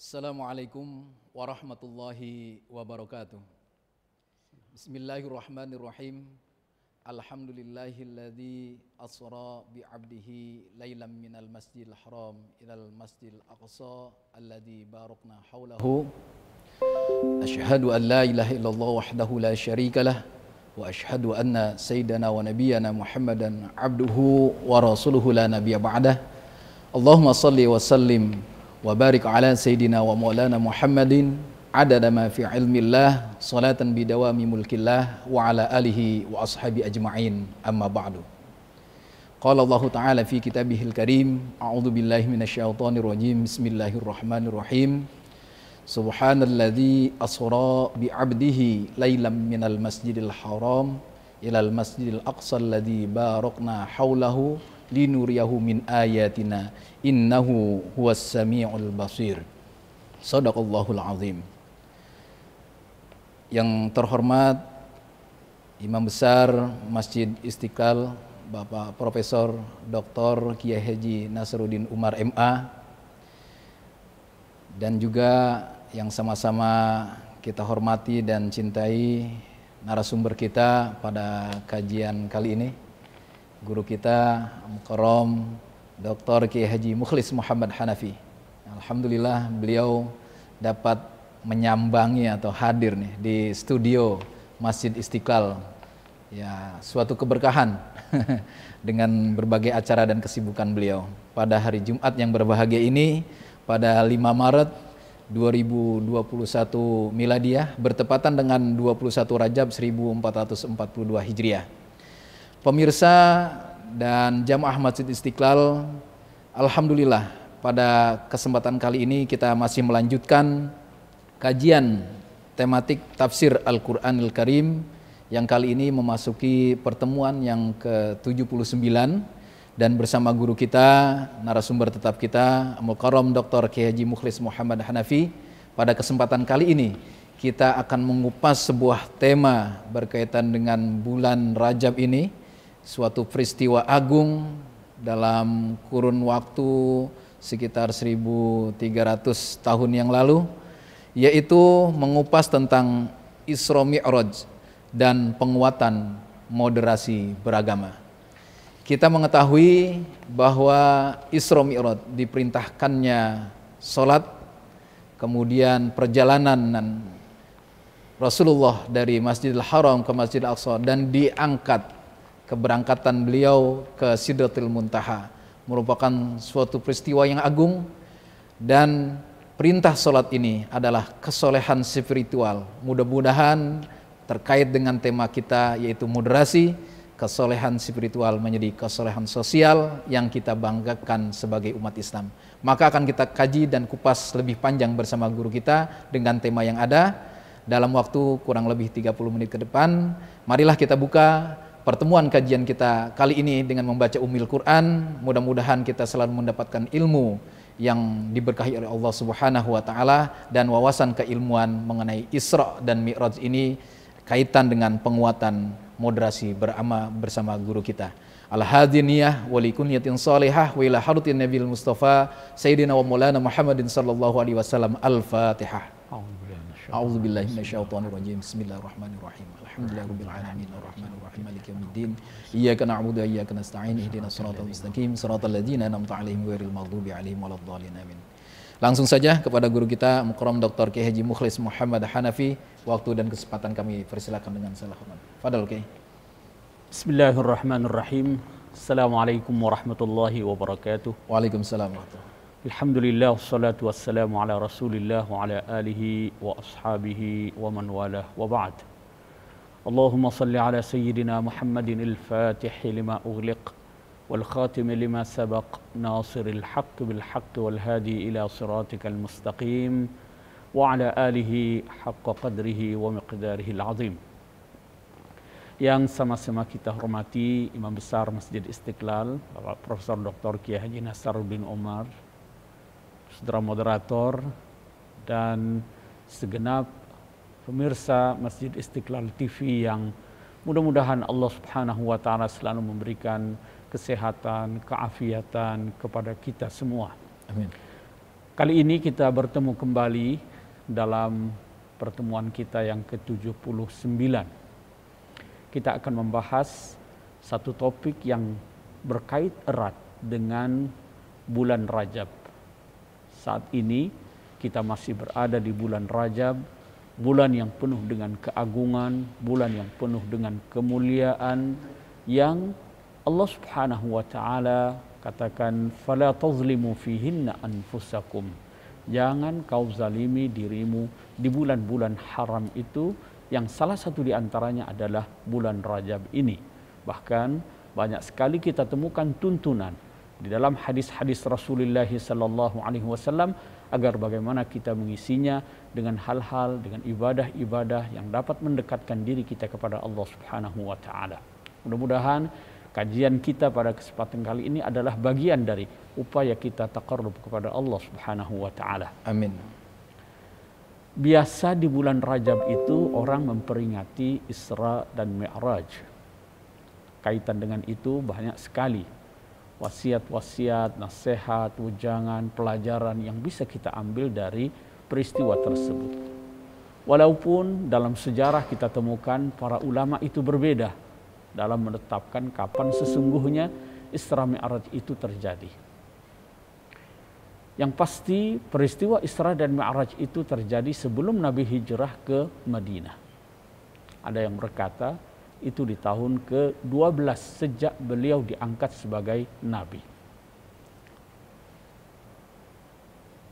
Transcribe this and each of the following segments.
Assalamualaikum warahmatullahi wabarakatuh. Bismillahirrahmanirrahim. Alhamdulillahilladzi asra bi'abdihi laylan minal masjidil haram ilal masjidil aqsa alladzi barakna haulahu. Asyhadu an la ilaha illallah wahdahu la syarikalah wa asyhadu anna sayyidana wa nabiyyana Muhammadan abduhu wa rasuluhu la nabiyya ba'dah. Allahumma salli wa sallim wa barik ala sayyidina wa maulana Muhammadin adada ma fi ilmillah salatan bidawami mulkillah wa ala alihi wa ashabi ajma'in amma ba'du. Qala Allah ta'ala fi kitabihil karim, a'udzu billahi minasyaitonir rajim, bismillahirrahmanirrahim. Subhanalladzi asra bi 'abdihi lailam minal masjidil haram ilal masjidil aqsa alladzi barakna haulahu linuriyahu min ayatina innahu huwas samiul basir. Shadaqallahul azim. Yang terhormat Imam Besar Masjid Istiqlal Bapak Profesor Dr. Kiai Haji Nasruddin Umar MA, dan juga yang sama-sama kita hormati dan cintai narasumber kita pada kajian kali ini, guru kita Mukarram Dr. Kiai Haji Mukhlis Muhammad Hanafi. Alhamdulillah beliau dapat menyambangi atau hadir nih di studio Masjid Istiqlal. Ya, suatu keberkahan dengan berbagai acara dan kesibukan beliau. Pada hari Jumat yang berbahagia ini, pada 5 Maret 2021 Miladiah, bertepatan dengan 21 Rajab 1442 Hijriah. Pemirsa dan jamaah Masjid Istiqlal, alhamdulillah pada kesempatan kali ini kita masih melanjutkan kajian tematik tafsir Al-Qur'anil Karim yang kali ini memasuki pertemuan yang ke-79, dan bersama guru kita, narasumber tetap kita, Mukarram Dr. Kiai Haji Mukhlis Muhammad Hanafi. Pada kesempatan kali ini kita akan mengupas sebuah tema berkaitan dengan bulan Rajab ini, suatu peristiwa agung dalam kurun waktu sekitar 1300 tahun yang lalu, yaitu mengupas tentang Isra Mi'raj dan penguatan moderasi beragama. Kita mengetahui bahwa Isra Mi'raj diperintahkannya sholat, kemudian perjalanan Rasulullah dari Masjidil Haram ke Masjidil Aqsa, dan diangkat keberangkatan beliau ke Sidratul Muntaha merupakan suatu peristiwa yang agung, dan perintah sholat ini adalah kesolehan spiritual. Mudah-mudahan terkait dengan tema kita yaitu moderasi, kesolehan spiritual menjadi kesolehan sosial yang kita banggakan sebagai umat Islam. Maka akan kita kaji dan kupas lebih panjang bersama guru kita dengan tema yang ada dalam waktu kurang lebih 30 menit ke depan. Marilah kita buka pertemuan kajian kita kali ini dengan membaca Ummul Quran. Mudah-mudahan kita selalu mendapatkan ilmu yang diberkahi oleh Allah Subhanahu wa taala, dan wawasan keilmuan mengenai Isra dan Mi'raj ini kaitan dengan penguatan moderasi beramal bersama guru kita. Al-hadiniyah wa likunniyatin salihah wa ila harutin nabil mustafa sayyidina wa maulana Muhammadin sallallahu alaihi wasallam. Al-Fatihah. A'udzu billahi minasyaitonir rajim. Bismillahirrahmanirrahim. Alhamdulillahirabbil alamin arrahmanir rahim maliki yaumiddin. Iyyaka na'budu wa iyyaka nasta'in ihdinas siratal mustaqim siratal ladzina an'amta 'alaihim ghairil maghdubi 'alaihim waladdallin. Amin. Langsung saja kepada guru kita Mukarram Dr. Kiai Haji Mukhlis Muhammad Hanafi. Waktu dan kesempatan kami persilakan dengan segala hormat. Fadhal Kiai. Bismillahirrahmanirrahim. Assalamualaikum warahmatullahi wabarakatuh. Waalaikumsalam warahmatullahi. Alhamdulillah, wassalatu wassalamu ala rasulillah wa ala alihi wa ashabihi wa man walah wa ba'd. Allahumma salli ala sayyidina Muhammadin al-fatihi lima ughliq wal khatimi lima sabaq nasiril haqq bil haqq wal hadi ila siratikal mustaqim wa ala alihi haqqa qadrihi wa miqdarihi al-azim. Yang sama-sama kita hormati Imam Besar Masjid Istiqlal Bapak Profesor Dr. Kiai Haji Nasruddin Umar, saudara moderator, dan segenap pemirsa Masjid Istiqlal TV yang mudah-mudahan Allah Subhanahu wa taala selalu memberikan kesehatan, keafiatan kepada kita semua. Amin. Kali ini kita bertemu kembali dalam pertemuan kita yang ke-79. Kita akan membahas satu topik yang berkait erat dengan bulan Rajab. Saat ini kita masih berada di bulan Rajab, bulan yang penuh dengan keagungan, bulan yang penuh dengan kemuliaan, yang Allah Subhanahu wa taala katakan fala tazlimu fihinna anfusakum. Jangan kau zalimi dirimu di bulan-bulan haram itu, yang salah satu di antaranya adalah bulan Rajab ini. Bahkan banyak sekali kita temukan tuntunan di dalam hadis-hadis Rasulullah sallallahu alaihi wasallam agar bagaimana kita mengisinya dengan hal-hal, dengan ibadah-ibadah yang dapat mendekatkan diri kita kepada Allah Subhanahu wa taala. Mudah-mudahan kajian kita pada kesempatan kali ini adalah bagian dari upaya kita taqarrub kepada Allah Subhanahu wa taala. Amin. Biasa di bulan Rajab itu orang memperingati Isra dan Mi'raj. Kaitan dengan itu banyak sekali wasiat-wasiat, nasihat, wejangan, pelajaran yang bisa kita ambil dari peristiwa tersebut. Walaupun dalam sejarah kita temukan para ulama itu berbeda dalam menetapkan kapan sesungguhnya Isra Mi'raj itu terjadi. Yang pasti peristiwa Isra dan Mi'raj itu terjadi sebelum Nabi hijrah ke Madinah. Ada yang berkata itu di tahun ke-12 sejak beliau diangkat sebagai Nabi.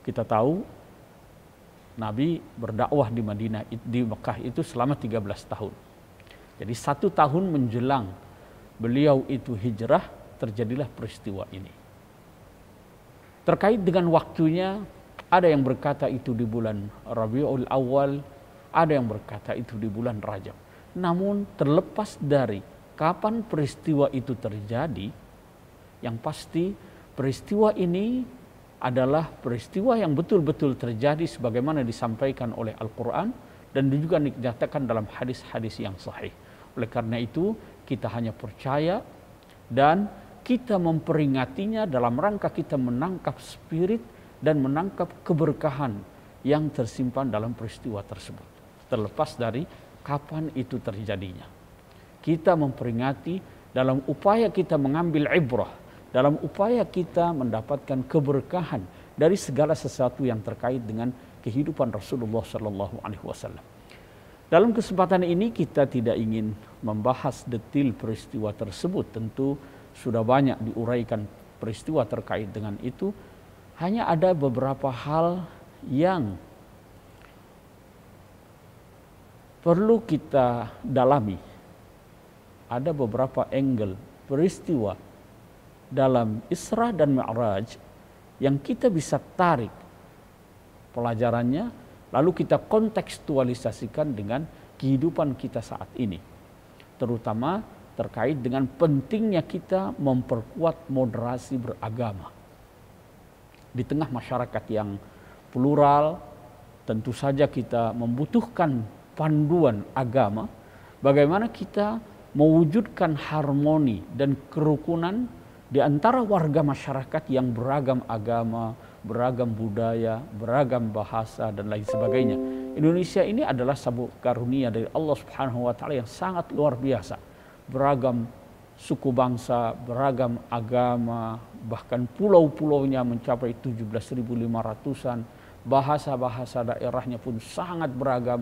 Kita tahu Nabi berdakwah di Madinah, di Mekah itu selama 13 tahun. Jadi 1 tahun menjelang beliau itu hijrah, terjadilah peristiwa ini. Terkait dengan waktunya, ada yang berkata itu di bulan Rabiul Awal, ada yang berkata itu di bulan Rajab. Namun terlepas dari kapan peristiwa itu terjadi, yang pasti peristiwa ini adalah peristiwa yang betul-betul terjadi sebagaimana disampaikan oleh Al-Quran dan juga dinyatakan dalam hadis-hadis yang sahih. Oleh karena itu kita hanya percaya dan kita memperingatinya dalam rangka kita menangkap spirit dan menangkap keberkahan yang tersimpan dalam peristiwa tersebut. Terlepas dari kapan itu terjadinya. Kita memperingati dalam upaya kita mengambil ibrah, dalam upaya kita mendapatkan keberkahan dari segala sesuatu yang terkait dengan kehidupan Rasulullah sallallahu alaihi wasallam. Dalam kesempatan ini kita tidak ingin membahas detil peristiwa tersebut, tentu sudah banyak diuraikan peristiwa terkait dengan itu. Hanya ada beberapa hal yang perlu kita dalami. Ada beberapa angle peristiwa dalam Isra dan Mi'raj yang kita bisa tarik pelajarannya, lalu kita kontekstualisasikan dengan kehidupan kita saat ini. Terutama terkait dengan pentingnya kita memperkuat moderasi beragama. Di tengah masyarakat yang plural, tentu saja kita membutuhkan panduan agama, bagaimana kita mewujudkan harmoni dan kerukunan di antara warga masyarakat yang beragam agama, beragam budaya, beragam bahasa dan lain sebagainya. Indonesia ini adalah satu karunia dari Allah Subhanahu wa taala yang sangat luar biasa. Beragam suku bangsa, beragam agama, bahkan pulau-pulaunya mencapai 17.500-an. Bahasa-bahasa daerahnya pun sangat beragam.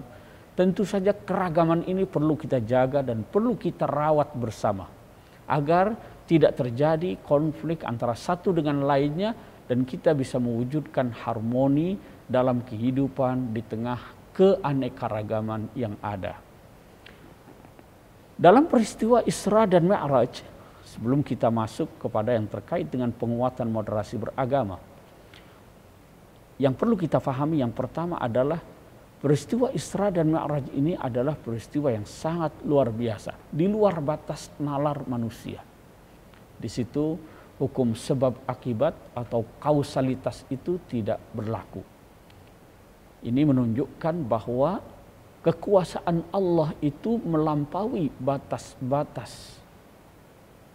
Tentu saja keragaman ini perlu kita jaga dan perlu kita rawat bersama agar tidak terjadi konflik antara satu dengan lainnya dan kita bisa mewujudkan harmoni dalam kehidupan di tengah keanekaragaman yang ada. Dalam peristiwa Isra dan Mi'raj, sebelum kita masuk kepada yang terkait dengan penguatan moderasi beragama, yang perlu kita pahami yang pertama adalah peristiwa Isra dan Mi'raj ini adalah peristiwa yang sangat luar biasa, di luar batas nalar manusia. Di situ hukum sebab akibat atau kausalitas itu tidak berlaku. Ini menunjukkan bahwa kekuasaan Allah itu melampaui batas-batas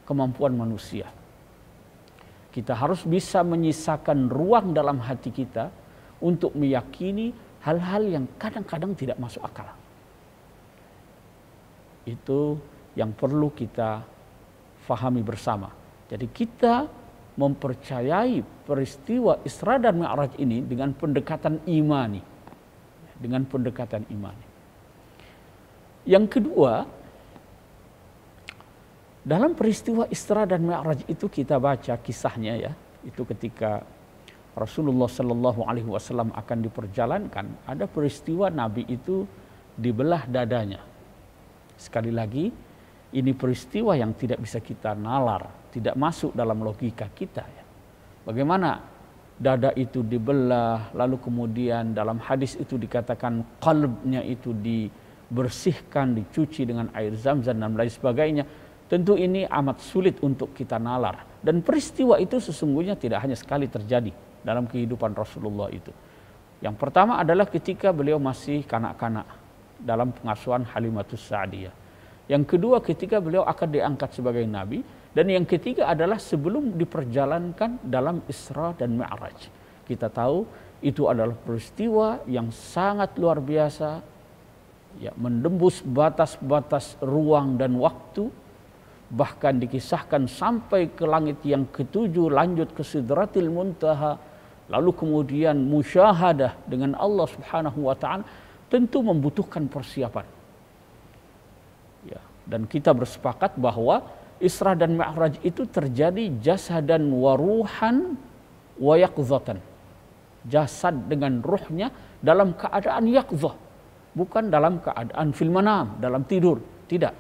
kemampuan manusia. Kita harus bisa menyisakan ruang dalam hati kita untuk meyakini hal-hal yang kadang-kadang tidak masuk akal. Itu yang perlu kita fahami bersama. Jadi kita mempercayai peristiwa Isra dan Mi'raj ini dengan pendekatan imani. Dengan pendekatan imani. Yang kedua, dalam peristiwa Isra dan Mi'raj itu kita baca kisahnya ya, itu ketika Rasulullah Shallallahu Alaihi Wasallam akan diperjalankan, ada peristiwa Nabi itu dibelah dadanya. Sekali lagi, ini peristiwa yang tidak bisa kita nalar, tidak masuk dalam logika kita ya. Bagaimana dada itu dibelah, lalu kemudian dalam hadis itu dikatakan qalbnya itu dibersihkan, dicuci dengan air zam-zam dan lain sebagainya. Tentu ini amat sulit untuk kita nalar. Dan peristiwa itu sesungguhnya tidak hanya sekali terjadi dalam kehidupan Rasulullah itu. Yang pertama adalah ketika beliau masih kanak-kanak dalam pengasuhan Halimatus Sa'diyah. Yang kedua ketika beliau akan diangkat sebagai nabi, dan yang ketiga adalah sebelum diperjalankan dalam Isra dan Mi'raj. Kita tahu itu adalah peristiwa yang sangat luar biasa, ya, menembus batas-batas ruang dan waktu, bahkan dikisahkan sampai ke langit yang ketujuh, lanjut ke Sidratil Muntaha, lalu kemudian musyahadah dengan Allah Subhanahu wa taala, tentu membutuhkan persiapan. Ya, dan kita bersepakat bahwa Isra dan Mi'raj itu terjadi jasadan wa ruhan wa yaqzatan. Jasad dengan ruhnya dalam keadaan yaqzah, bukan dalam keadaan fil manam, dalam tidur, tidak.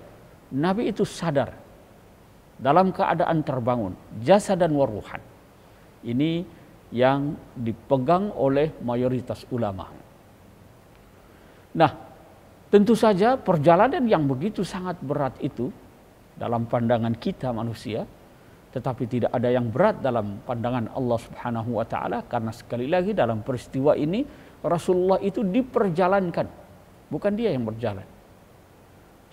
Nabi itu sadar dalam keadaan terbangun, jasadan wa ruhan. Ini yang dipegang oleh mayoritas ulama. Nah, tentu saja perjalanan yang begitu sangat berat itu dalam pandangan kita manusia, tetapi tidak ada yang berat dalam pandangan Allah Subhanahu wa taala, karena sekali lagi dalam peristiwa ini Rasulullah itu diperjalankan, bukan dia yang berjalan.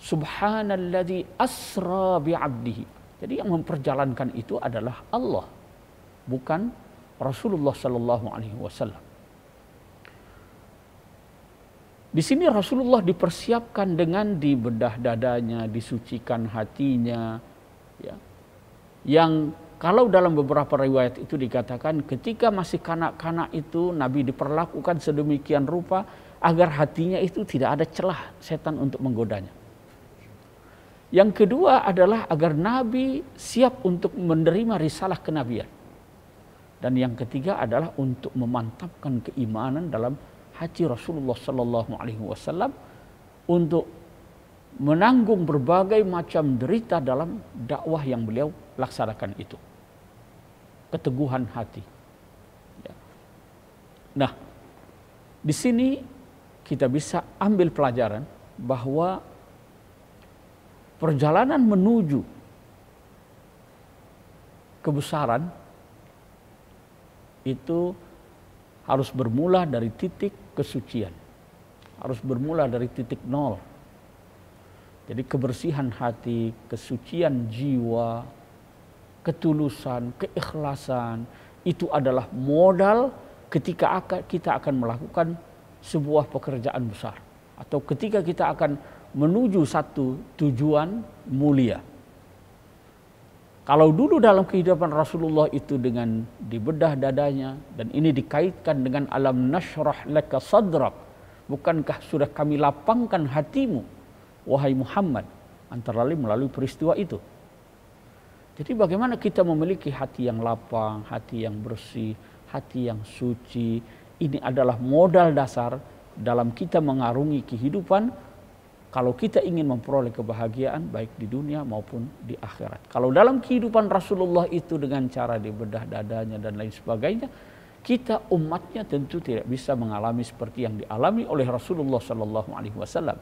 Subhanalladzi asra bi'abdihi. Jadi yang memperjalankan itu adalah Allah, bukan Rasulullah sallallahu alaihi wasallam. Di sini Rasulullah dipersiapkan dengan dibedah dadanya, disucikan hatinya, ya. Yang kalau dalam beberapa riwayat itu dikatakan ketika masih kanak-kanak itu Nabi diperlakukan sedemikian rupa agar hatinya itu tidak ada celah setan untuk menggodanya. Yang kedua adalah agar Nabi siap untuk menerima risalah kenabian. Dan yang ketiga adalah untuk memantapkan keimanan dalam hati Rasulullah Sallallahu Alaihi Wasallam untuk menanggung berbagai macam derita dalam dakwah yang beliau laksanakan itu. Keteguhan hati. Ya. Nah, di sini kita bisa ambil pelajaran bahwa perjalanan menuju kebesaran itu harus bermula dari titik kesucian. Harus bermula dari titik nol. Jadi kebersihan hati, kesucian jiwa, ketulusan, keikhlasan, itu adalah modal ketika kita akan melakukan sebuah pekerjaan besar. Atau ketika kita akan menuju satu tujuan mulia. Kalau dulu dalam kehidupan Rasulullah itu dengan dibedah dadanya, dan ini dikaitkan dengan alam nashrah laka sadrak, bukankah sudah kami lapangkan hatimu wahai Muhammad, antara lain melalui peristiwa itu. Jadi bagaimana kita memiliki hati yang lapang, hati yang bersih, hati yang suci, ini adalah modal dasar dalam kita mengarungi kehidupan kalau kita ingin memperoleh kebahagiaan baik di dunia maupun di akhirat. Kalau dalam kehidupan Rasulullah itu dengan cara dibedah dadanya dan lain sebagainya, kita umatnya tentu tidak bisa mengalami seperti yang dialami oleh Rasulullah Sallallahu Alaihi Wasallam.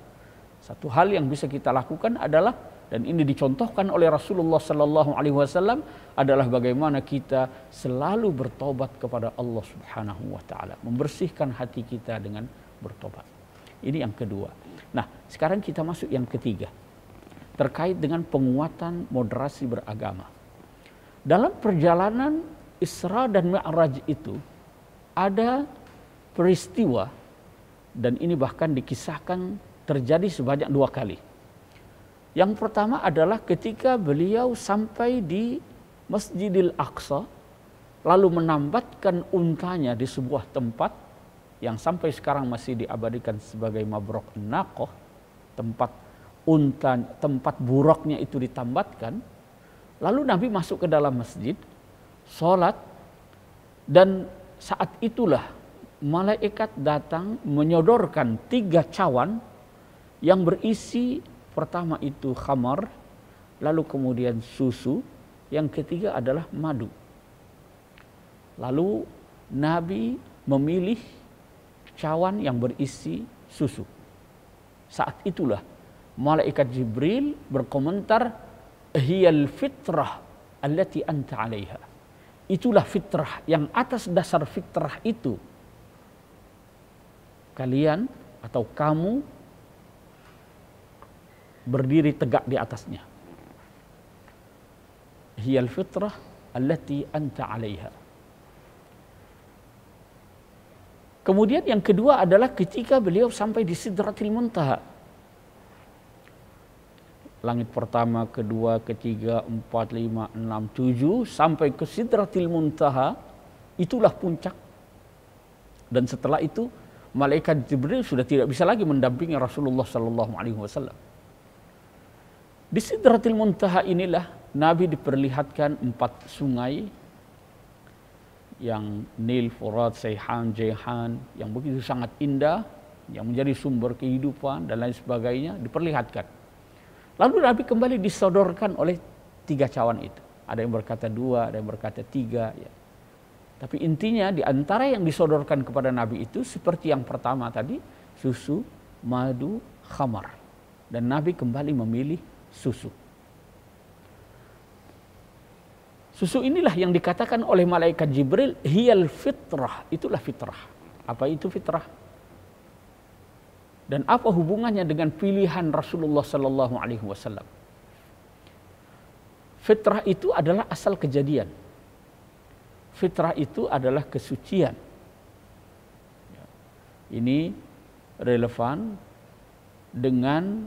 Satu hal yang bisa kita lakukan adalah, dan ini dicontohkan oleh Rasulullah Sallallahu Alaihi Wasallam, adalah bagaimana kita selalu bertobat kepada Allah Subhanahu Wa Taala, membersihkan hati kita dengan bertobat. Ini yang kedua. Nah, sekarang kita masuk yang ketiga, terkait dengan penguatan moderasi beragama. Dalam perjalanan Isra dan Mi'raj itu ada peristiwa, dan ini bahkan dikisahkan terjadi sebanyak 2 kali. Yang pertama adalah ketika beliau sampai di Masjidil Aqsa, lalu menambatkan untanya di sebuah tempat yang sampai sekarang masih diabadikan sebagai Mabrok An-Naqah, tempat buruknya itu ditambatkan. Lalu Nabi masuk ke dalam masjid, sholat, dan saat itulah malaikat datang menyodorkan 3 cawan yang berisi, pertama itu khamar, lalu kemudian susu, yang ketiga adalah madu. Lalu Nabi memilih cawan yang berisi susu. Saat itulah malaikat Jibril berkomentar, hiyal fitrah allati anta 'alaiha. Itulah fitrah, yang atas dasar fitrah itu kalian atau kamu berdiri tegak di atasnya. Hiyal fitrah allati anta 'alaiha. Kemudian yang kedua adalah ketika beliau sampai di Sidratil Muntaha. Langit pertama, kedua, ketiga, 4, 5, 6, 7 sampai ke Sidratil Muntaha, itulah puncak. Dan setelah itu malaikat Jibril sudah tidak bisa lagi mendampingi Rasulullah sallallahu alaihi wasallam. Di Sidratil Muntaha inilah Nabi diperlihatkan 4 sungai, yang Nil, Furat, Saihan, Jaihan, yang begitu sangat indah, yang menjadi sumber kehidupan dan lain sebagainya, diperlihatkan. Lalu Nabi kembali disodorkan oleh 3 cawan itu. Ada yang berkata 2, ada yang berkata 3. Ya. Tapi intinya di antara yang disodorkan kepada Nabi itu seperti yang pertama tadi, susu, madu, khamar. Dan Nabi kembali memilih susu. Susu inilah yang dikatakan oleh malaikat Jibril, hiyal fitrah, itulah fitrah. Apa itu fitrah? Dan apa hubungannya dengan pilihan Rasulullah sallallahu alaihi wasallam? Fitrah itu adalah asal kejadian. Fitrah itu adalah kesucian. Ini relevan dengan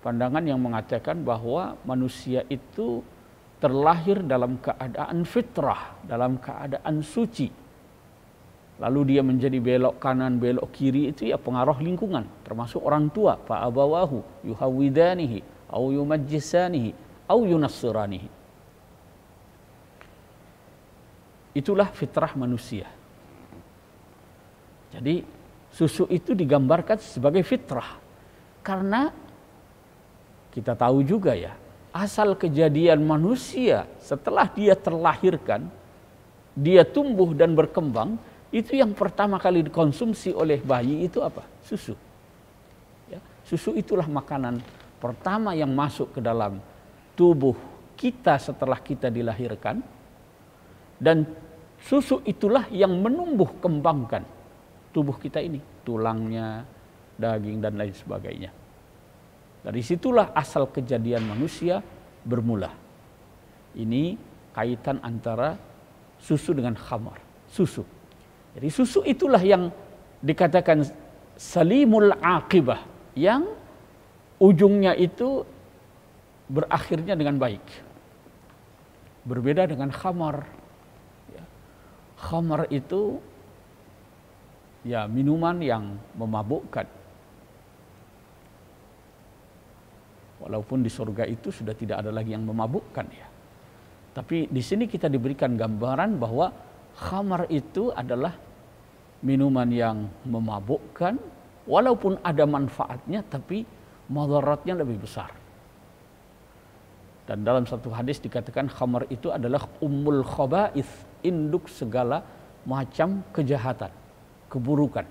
pandangan yang mengatakan bahwa manusia itu terlahir dalam keadaan fitrah, dalam keadaan suci. Lalu dia menjadi belok kanan, belok kiri, itu ya pengaruh lingkungan, termasuk orang tua. Fa abawahu yuhawidanihi au yumajjisanihi au yunassiranihi. Itulah fitrah manusia. Jadi susu itu digambarkan sebagai fitrah. Karena kita tahu juga ya, asal kejadian manusia setelah dia terlahirkan, dia tumbuh dan berkembang, itu yang pertama kali dikonsumsi oleh bayi itu apa? Susu. Ya, susu itulah makanan pertama yang masuk ke dalam tubuh kita setelah kita dilahirkan, dan susu itulah yang menumbuh kembangkan tubuh kita ini, tulangnya, daging dan lain sebagainya. Dari situlah asal kejadian manusia bermula. Ini kaitan antara susu dengan khamar. Susu. Jadi susu itulah yang dikatakan salimul aqibah, yang ujungnya itu berakhirnya dengan baik. Berbeda dengan khamar. Khamar itu ya minuman yang memabukkan. Walaupun di surga itu sudah tidak ada lagi yang memabukkan ya. Tapi di sini kita diberikan gambaran bahwa khamar itu adalah minuman yang memabukkan, walaupun ada manfaatnya tapi madaratnya lebih besar. Dan dalam satu hadis dikatakan khamar itu adalah ummul khaba'ith, induk segala macam kejahatan, keburukan.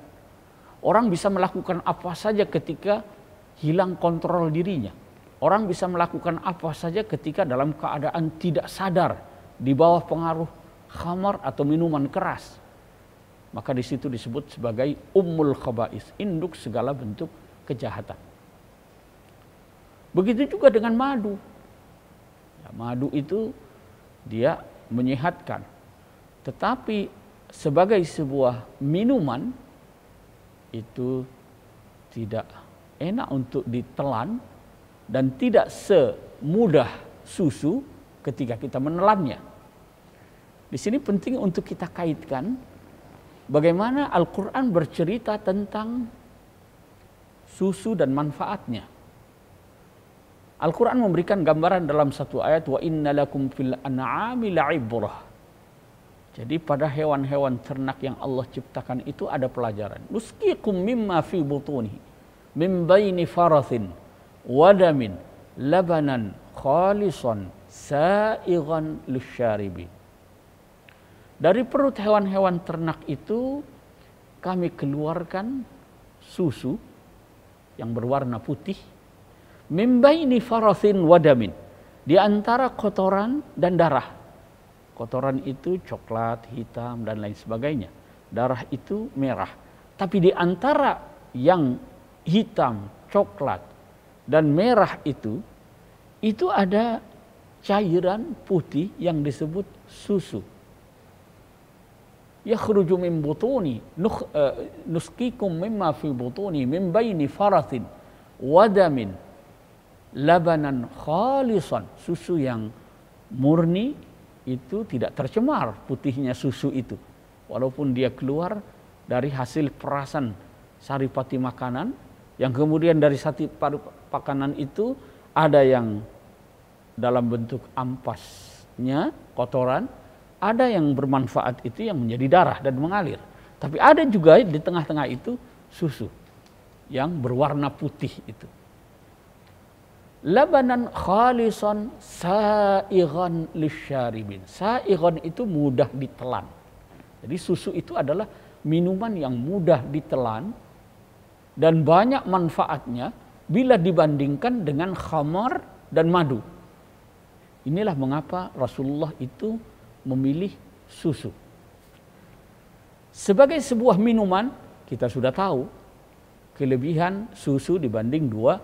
Orang bisa melakukan apa saja ketika hilang kontrol dirinya. Orang bisa melakukan apa saja ketika dalam keadaan tidak sadar di bawah pengaruh khamar atau minuman keras. Maka di situ disebut sebagai ummul khaba'is, induk segala bentuk kejahatan. Begitu juga dengan madu. Ya, madu itu dia menyehatkan. Tetapi sebagai sebuah minuman itu tidak enak untuk ditelan dan tidak semudah susu ketika kita menelannya. Di sini penting untuk kita kaitkan bagaimana Al-Quran bercerita tentang susu dan manfaatnya. Al-Quran memberikan gambaran dalam satu ayat, wa inna lakum fil an'ami la'ibrah. Jadi pada hewan-hewan ternak yang Allah ciptakan itu ada pelajaran. Nusqikum mimma fi butunihi min baini farathin wa damin labanan khalisan sa'igan lisyaribin. Dari perut hewan-hewan ternak itu kami keluarkan susu yang berwarna putih, min baini farathin wa damin, di antara kotoran dan darah. Kotoran itu coklat, hitam, dan lain sebagainya. Darah itu merah. Tapi di antara yang hitam, coklat, dan merah itu ada cairan putih yang disebut susu. Yakhruju min butuni nusqikum mimma fi butuni min baini farathin wa damin labanan khalisan, susu yang murni, itu tidak tercemar putihnya susu itu, walaupun dia keluar dari hasil perasan saripati makanan, yang kemudian dari saripati makanan itu ada yang dalam bentuk ampasnya, kotoran, ada yang bermanfaat itu yang menjadi darah dan mengalir. Tapi ada juga di tengah-tengah itu susu yang berwarna putih itu. Labanan khalisan sa'igan lisyaribin. Sa'igan itu mudah ditelan. Jadi susu itu adalah minuman yang mudah ditelan dan banyak manfaatnya bila dibandingkan dengan khamar dan madu. Inilah mengapa Rasulullah itu memilih susu. Sebagai sebuah minuman, kita sudah tahu kelebihan susu dibanding dua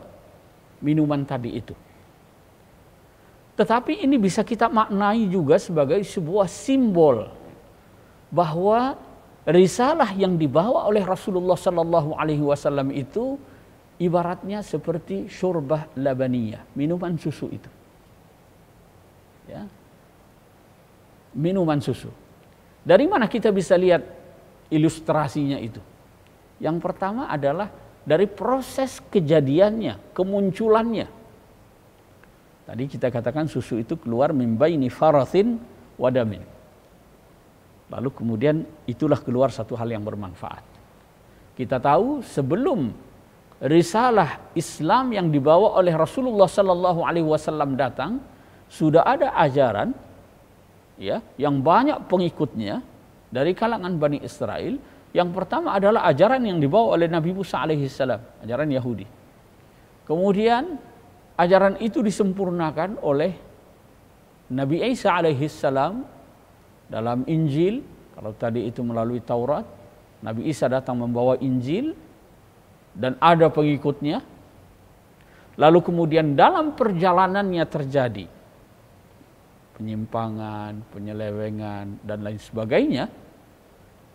minuman tadi itu. Tetapi ini bisa kita maknai juga sebagai sebuah simbol bahwa risalah yang dibawa oleh Rasulullah Sallallahu Alaihi Wasallam itu ibaratnya seperti syurbah labaniyah, minuman susu itu. Ya. Minuman susu. Dari mana kita bisa lihat ilustrasinya itu? Yang pertama adalah dari proses kejadiannya, kemunculannya. Tadi kita katakan susu itu keluar min baini farathin wa damin. Lalu kemudian itulah keluar satu hal yang bermanfaat. Kita tahu sebelum risalah Islam yang dibawa oleh Rasulullah Sallallahu Alaihi Wasallam datang, sudah ada ajaran ya, yang banyak pengikutnya dari kalangan Bani Israel. Yang pertama adalah ajaran yang dibawa oleh Nabi Musa alaihissalam, ajaran Yahudi. Kemudian ajaran itu disempurnakan oleh Nabi Isa alaihissalam dalam Injil. Kalau tadi itu melalui Taurat, Nabi Isa datang membawa Injil dan ada pengikutnya. Lalu kemudian dalam perjalanannya terjadi penyimpangan, penyelewengan, dan lain sebagainya.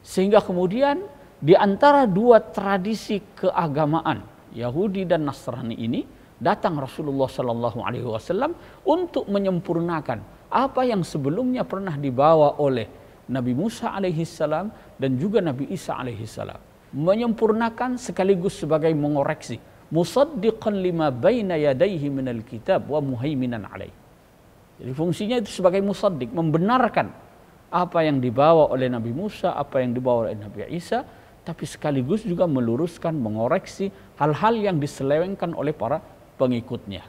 Sehingga kemudian di antara dua tradisi keagamaan, Yahudi dan Nasrani ini, datang Rasulullah Sallallahu Alaihi Wasallam untuk menyempurnakan apa yang sebelumnya pernah dibawa oleh Nabi Musa alaihissalam dan juga Nabi Isa alaihissalam. Menyempurnakan sekaligus sebagai mengoreksi. Musaddiqan lima baina yadayhi minal kitab wa muhaiminan alaih. Jadi fungsinya itu sebagai musaddiq, membenarkan apa yang dibawa oleh Nabi Musa, apa yang dibawa oleh Nabi Isa, tapi sekaligus juga meluruskan, mengoreksi hal-hal yang diselewengkan oleh para pengikutnya.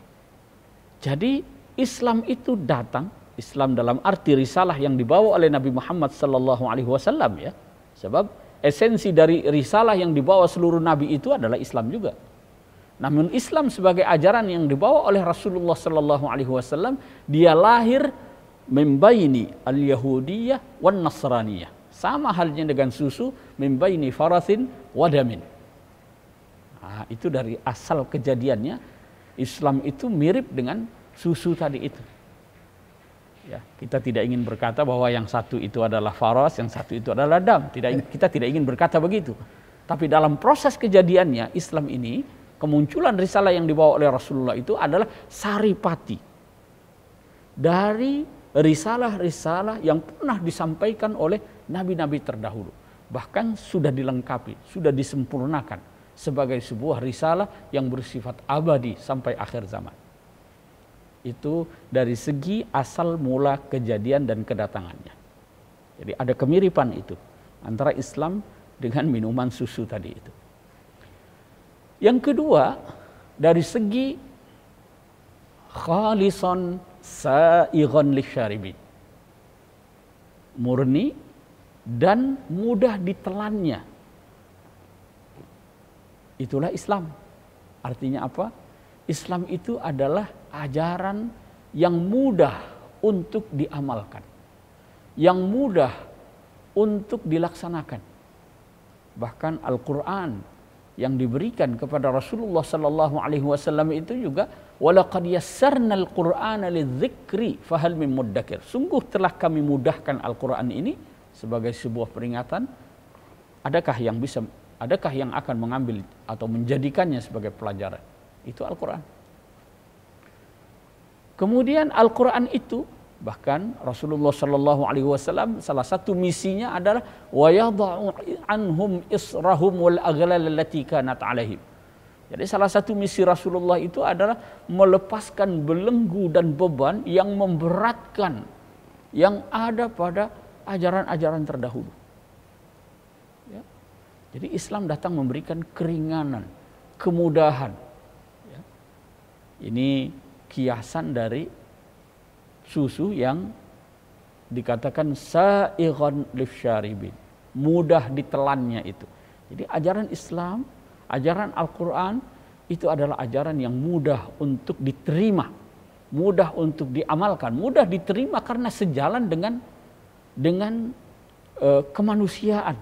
Jadi Islam itu datang, Islam dalam arti risalah yang dibawa oleh Nabi Muhammad sallallahu alaihi wasallam ya. Sebab esensi dari risalah yang dibawa seluruh nabi itu adalah Islam juga. Namun Islam sebagai ajaran yang dibawa oleh Rasulullah sallallahu alaihi wasallam, dia lahir membaini al-yahudiyah wan nasraniyah. Sama halnya dengan susu, membaini farathin wadamin. Nah, itu dari asal kejadiannya Islam itu mirip dengan susu tadi itu. Ya, kita tidak ingin berkata bahwa yang satu itu adalah faras, yang satu itu adalah dam. Kita tidak ingin berkata begitu. Tapi dalam proses kejadiannya, Islam ini, kemunculan risalah yang dibawa oleh Rasulullah itu adalah saripati dari risalah-risalah yang pernah disampaikan oleh nabi-nabi terdahulu. Bahkan sudah dilengkapi, sudah disempurnakan sebagai sebuah risalah yang bersifat abadi sampai akhir zaman. Itu dari segi asal mula kejadian dan kedatangannya. Jadi ada kemiripan itu antara Islam dengan minuman susu tadi itu. Yang kedua, dari segi khalisan sa'igan lisyaribin, murni dan mudah ditelannya. Itulah Islam. Artinya apa? Islam itu adalah ajaran yang mudah untuk diamalkan, yang mudah untuk dilaksanakan. Bahkan Al-Quran yang diberikan kepada Rasulullah Sallallahu Alaihi Wasallam itu juga walaqad yassarnal Qur'ana lidzikri fahal min muddakir. Sungguh telah kami mudahkan Al-Quran ini sebagai sebuah peringatan. Adakah yang akan mengambil atau menjadikannya sebagai pelajaran? Itu Al-Quran. Kemudian Al-Quran itu bahkan Rasulullah Shallallahu Alaihi Wasallam salah satu misinya adalah wa yada'u anhum israhum wal aghlal allati kanat alaihim. Jadi salah satu misi Rasulullah itu adalah melepaskan belenggu dan beban yang memberatkan yang ada pada ajaran-ajaran terdahulu. Ya. Jadi Islam datang memberikan keringanan, kemudahan. Ya. Ini kiasan dari susu yang dikatakan sa'ighan lisyaribin, mudah ditelannya itu. Jadi ajaran Islam, ajaran Al-Quran itu adalah ajaran yang mudah untuk diterima, mudah untuk diamalkan, mudah diterima karena sejalan dengan kemanusiaan.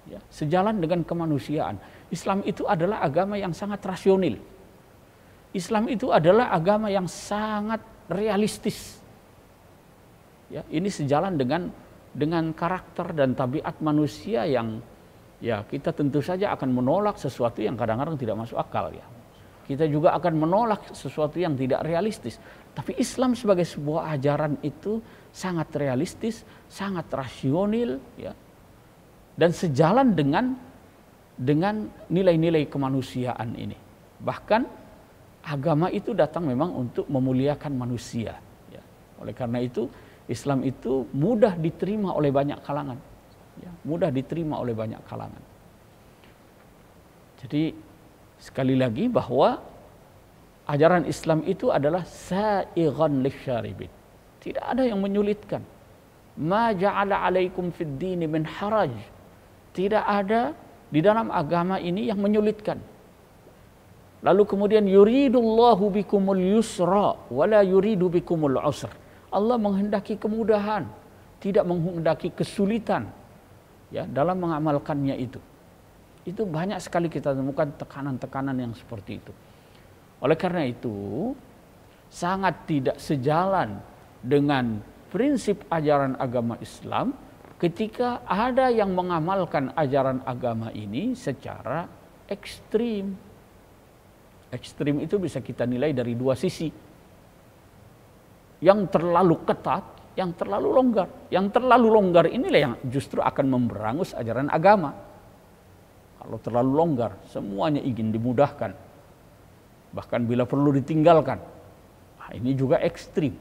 Ya, sejalan dengan kemanusiaan. Islam itu adalah agama yang sangat rasional. Islam itu adalah agama yang sangat realistis. Ya, ini sejalan dengan karakter dan tabiat manusia yang ya kita tentu saja akan menolak sesuatu yang kadang-kadang tidak masuk akal ya. Kita juga akan menolak sesuatu yang tidak realistis. Tapi Islam sebagai sebuah ajaran itu sangat realistis, sangat rasional ya. Dan sejalan dengan nilai-nilai kemanusiaan ini. Bahkan agama itu datang memang untuk memuliakan manusia. Ya. Oleh karena itu, Islam itu mudah diterima oleh banyak kalangan. Ya, mudah diterima oleh banyak kalangan. Jadi, sekali lagi bahwa ajaran Islam itu adalah sa'ighan lisyaribin. Tidak ada yang menyulitkan. Ma ja'ala alaikum fid dini min haraj. Tidak ada di dalam agama ini yang menyulitkan. Lalu kemudian yuridullahu bikumul yusra wala yuridu bikumul usr. Allah menghendaki kemudahan, tidak menghendaki kesulitan ya dalam mengamalkannya itu. Itu banyak sekali kita temukan tekanan-tekanan yang seperti itu. Oleh karena itu sangat tidak sejalan dengan prinsip ajaran agama Islam ketika ada yang mengamalkan ajaran agama ini secara ekstrim. Ekstrim itu bisa kita nilai dari dua sisi. Yang terlalu ketat, yang terlalu longgar. Yang terlalu longgar inilah yang justru akan memberangus ajaran agama. Kalau terlalu longgar, semuanya ingin dimudahkan. Bahkan bila perlu ditinggalkan. Nah, ini juga ekstrim.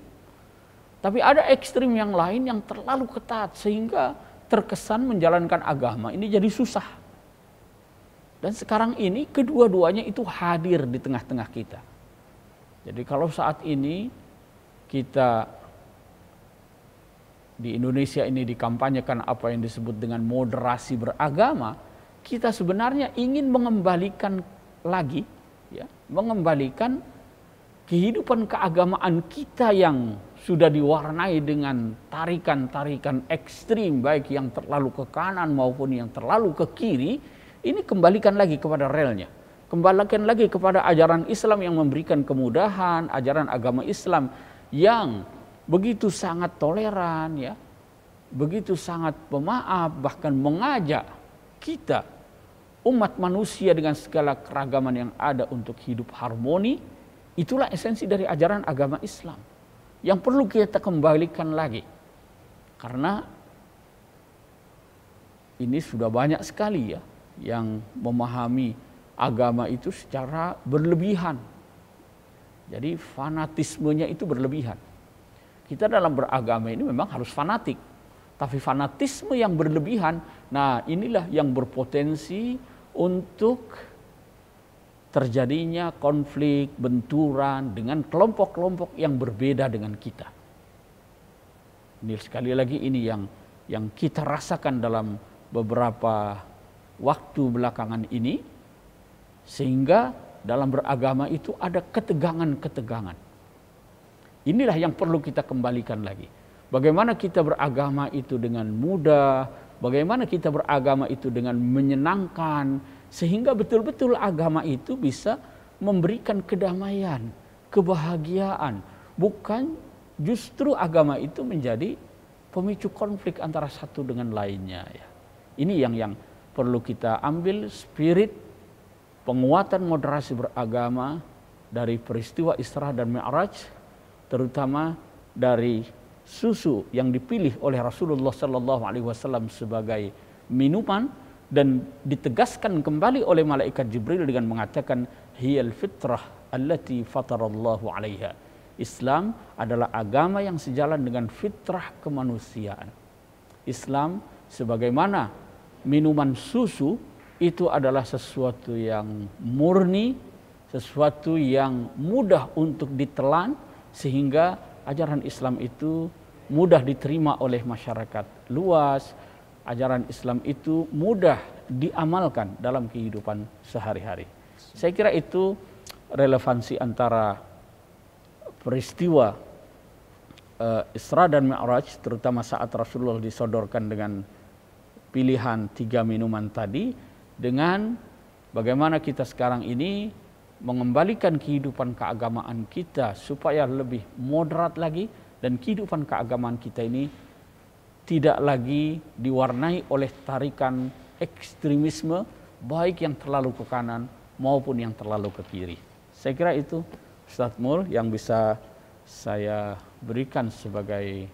Tapi ada ekstrim yang lain yang terlalu ketat sehingga terkesan menjalankan agama ini jadi susah. Dan sekarang ini kedua-duanya itu hadir di tengah-tengah kita. Jadi kalau saat ini kita di Indonesia ini dikampanyekan apa yang disebut dengan moderasi beragama, kita sebenarnya ingin mengembalikan lagi, ya, mengembalikan kehidupan keagamaan kita yang sudah diwarnai dengan tarikan-tarikan ekstrim, baik yang terlalu ke kanan maupun yang terlalu ke kiri. Ini kembalikan lagi kepada relnya. Kembalikan lagi kepada ajaran Islam yang memberikan kemudahan, ajaran agama Islam yang begitu sangat toleran ya, begitu sangat pemaaf, bahkan mengajak kita umat manusia dengan segala keragaman yang ada untuk hidup harmoni. Itulah esensi dari ajaran agama Islam yang perlu kita kembalikan lagi. Karena ini sudah banyak sekali ya yang memahami agama itu secara berlebihan. Jadi fanatismenya itu berlebihan. Kita dalam beragama ini memang harus fanatik. Tapi fanatisme yang berlebihan, nah inilah yang berpotensi untuk terjadinya konflik, benturan dengan kelompok-kelompok yang berbeda dengan kita. Ini sekali lagi ini yang kita rasakan dalam beberapa waktu belakangan ini, sehingga dalam beragama itu ada ketegangan-ketegangan. Inilah yang perlu kita kembalikan lagi. Bagaimana kita beragama itu dengan mudah, bagaimana kita beragama itu dengan menyenangkan, sehingga betul-betul agama itu bisa memberikan kedamaian, kebahagiaan. Bukan justru agama itu menjadi pemicu konflik antara satu dengan lainnya. Ya. Ini yang perlu kita ambil spirit penguatan moderasi beragama dari peristiwa Isra dan Mi'raj, terutama dari susu yang dipilih oleh Rasulullah SAW sebagai minuman, dan ditegaskan kembali oleh malaikat Jibril dengan mengatakan hiyal fitrah allati fatarallahu 'alaiha. Islam adalah agama yang sejalan dengan fitrah kemanusiaan. Islam sebagaimana minuman susu itu adalah sesuatu yang murni, sesuatu yang mudah untuk ditelan, sehingga ajaran Islam itu mudah diterima oleh masyarakat luas. Ajaran Islam itu mudah diamalkan dalam kehidupan sehari-hari. Saya kira itu relevansi antara peristiwa Isra dan Mi'raj, terutama saat Rasulullah disodorkan dengan pilihan 3 minuman tadi, dengan bagaimana kita sekarang ini mengembalikan kehidupan keagamaan kita supaya lebih moderat lagi, dan kehidupan keagamaan kita ini tidak lagi diwarnai oleh tarikan ekstremisme, baik yang terlalu ke kanan maupun yang terlalu ke kiri. Saya kira itu, Ustadz Mul, yang bisa saya berikan sebagai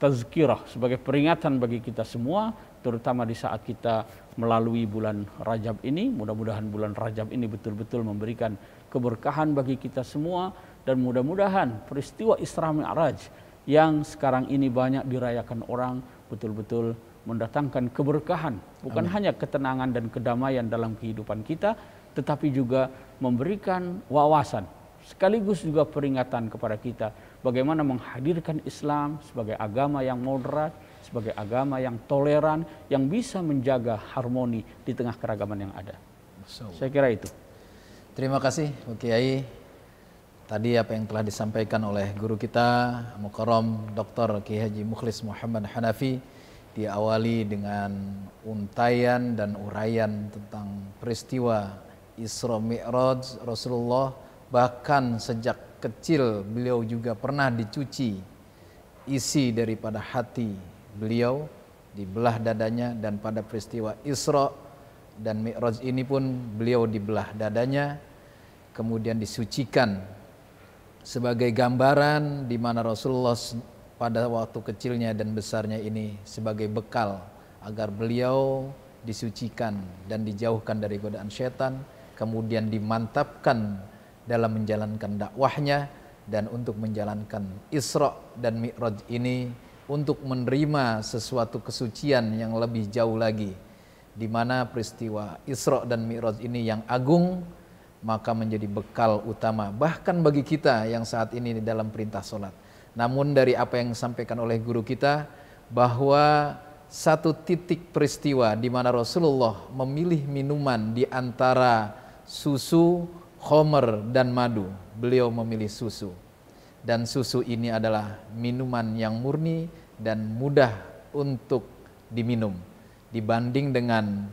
tazkirah, sebagai peringatan bagi kita semua, terutama di saat kita melalui bulan Rajab ini. Mudah-mudahan bulan Rajab ini betul-betul memberikan keberkahan bagi kita semua, dan mudah-mudahan peristiwa Isra Mi'raj yang sekarang ini banyak dirayakan orang betul-betul mendatangkan keberkahan, bukan hanya ketenangan dan kedamaian dalam kehidupan kita, tetapi juga memberikan wawasan sekaligus juga peringatan kepada kita bagaimana menghadirkan Islam sebagai agama yang moderat, sebagai agama yang toleran, yang bisa menjaga harmoni di tengah keragaman yang ada. Saya kira itu. Terima kasih Pak Kiai. Tadi apa yang telah disampaikan oleh guru kita Mukarram Dr. Kiai Haji Mukhlis Muhammad Hanafi diawali dengan untaian dan uraian tentang peristiwa Isra Mi'raj Rasulullah. Bahkan sejak kecil beliau juga pernah dicuci isi daripada hati beliau, dibelah dadanya, dan pada peristiwa Isra dan Mi'raj ini pun beliau dibelah dadanya, kemudian disucikan sebagai gambaran di mana Rasulullah pada waktu kecilnya dan besarnya ini sebagai bekal agar beliau disucikan dan dijauhkan dari godaan setan, kemudian dimantapkan dalam menjalankan dakwahnya, dan untuk menjalankan Isra dan Mi'raj ini untuk menerima sesuatu kesucian yang lebih jauh lagi, di mana peristiwa Isra dan Mi'raj ini yang agung, maka menjadi bekal utama bahkan bagi kita yang saat ini di dalam perintah sholat. Namun dari apa yang disampaikan oleh guru kita, bahwa satu titik peristiwa di mana Rasulullah memilih minuman di antara susu, khomer, dan madu, beliau memilih susu. Dan susu ini adalah minuman yang murni dan mudah untuk diminum dibanding dengan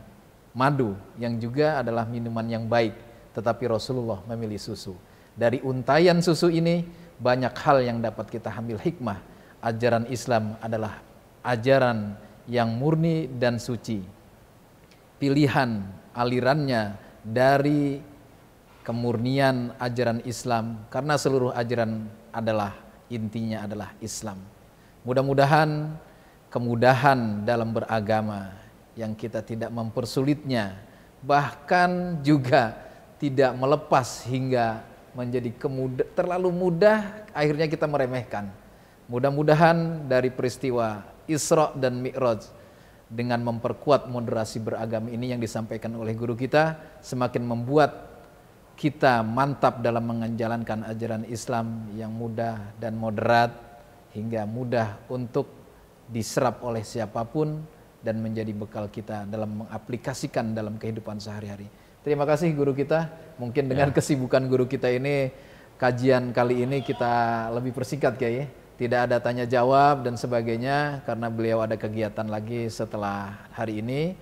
madu yang juga adalah minuman yang baik. Tetapi Rasulullah memilih susu. Dari untaian susu ini banyak hal yang dapat kita ambil hikmah. Ajaran Islam adalah ajaran yang murni dan suci. Pilihan alirannya dari kemurnian ajaran Islam, karena seluruh ajaran adalah intinya adalah Islam. Mudah-mudahan kemudahan dalam beragama yang kita tidak mempersulitnya, bahkan juga tidak melepas hingga menjadi terlalu mudah akhirnya kita meremehkan. Mudah-mudahan dari peristiwa Isra dan Mi'raj dengan memperkuat moderasi beragama ini yang disampaikan oleh guru kita semakin membuat kita mantap dalam menjalankan ajaran Islam yang mudah dan moderat hingga mudah untuk diserap oleh siapapun dan menjadi bekal kita dalam mengaplikasikan dalam kehidupan sehari-hari. Terima kasih guru kita. Mungkin dengan kesibukan guru kita ini, kajian kali ini kita lebih persingkat Kiai. Tidak ada tanya jawab dan sebagainya karena beliau ada kegiatan lagi setelah hari ini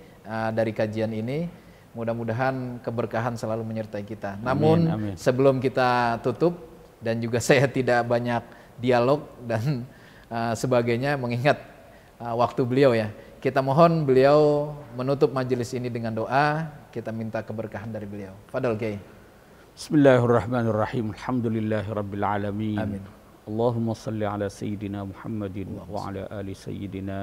dari kajian ini. Mudah-mudahan keberkahan selalu menyertai kita. Namun sebelum kita tutup dan juga saya tidak banyak dialog dan sebagainya mengingat waktu beliau ya. Kita mohon beliau menutup majelis ini dengan doa. Kita minta keberkahan dari beliau. Fadal Kiai. Bismillahirrahmanirrahim. Alhamdulillahirabbil alamin. Amin. Allahumma salli ala sayyidina Muhammadin wa ala ali sayyidina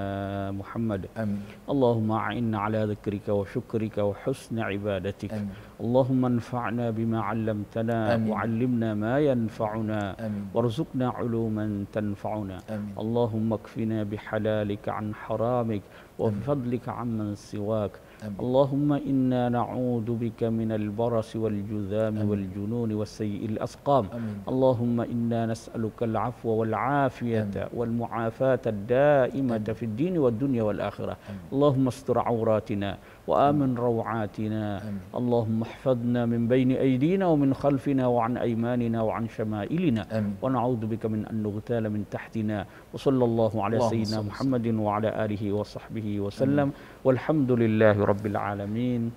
Muhammad. Amin. Allahumma a'inna ala dhikrika wa syukrika wa husni ibadatik. Allahumma anfa'na bima 'allamtana wa 'allimna ma yanfa'una warzuqna 'uluman tanfa'una. Allahumma kfina bihalalika 'an haramik wa bifadlika 'amman siwak. Allahumma inna na'udzu bika minal barasi wal judhami wal jununi was sayyi'il asqam. Allahumma inna nas'aluka al-'afwa wal 'afiyata wal mu'afata ad-da'imata fid din wad dunya wal akhirah. Allahumma astur 'auratina wa amin rawatina. Allahumma ihfadna min bayni aydina wa min khalfina wa an aymanina wa an syama'ilina wa na'udzu bika min an nughtala min tahtina. Wa sallallahu ala sayyidina Muhammadin wa ala alihi wa sahbihi wa sallam. Walhamdulillahi rabbil alamin.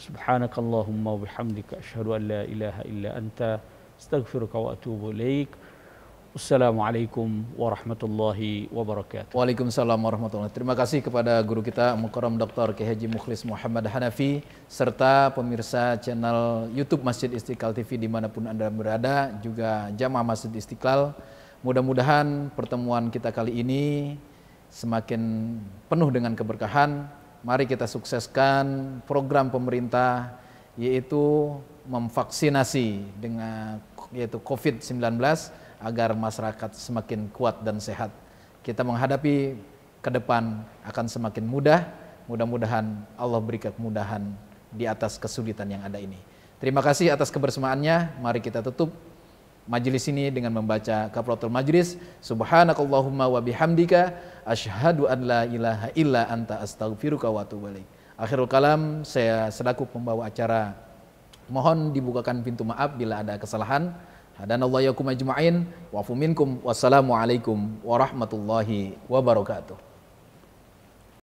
Subhanakallahumma wa bihamdika asyhadu an la ilaha illa anta astaghfiruka wa atubu ilaik. Wassalamualaikum warahmatullahi wabarakatuh. Waalaikumsalam warahmatullahi wabarakatuh. Terima kasih kepada guru kita Mukarram Dr. Kiai Haji Mukhlis Muhammad Hanafi serta pemirsa channel YouTube Masjid Istiqlal TV dimanapun Anda berada, juga jamaah Masjid Istiqlal. Mudah-mudahan pertemuan kita kali ini semakin penuh dengan keberkahan. Mari kita sukseskan program pemerintah yaitu memvaksinasi dengan yaitu COVID-19 agar masyarakat semakin kuat dan sehat. Kita menghadapi ke depan akan semakin mudah. Mudah-mudahan Allah beri kemudahan di atas kesulitan yang ada ini. Terima kasih atas kebersamaannya. Mari kita tutup majelis ini dengan membaca kafaratul majlis. Subhanakallahumma wa bihamdika asyhadu an la ilaha illa anta astaghfiruka wa atubu ilaik. Akhirul kalam, saya selaku pembawa acara mohon dibukakan pintu maaf bila ada kesalahan. Hadanallahu yakum ajma'in wa afu minkum. Wassalamualaikum warahmatullahi wabarakatuh.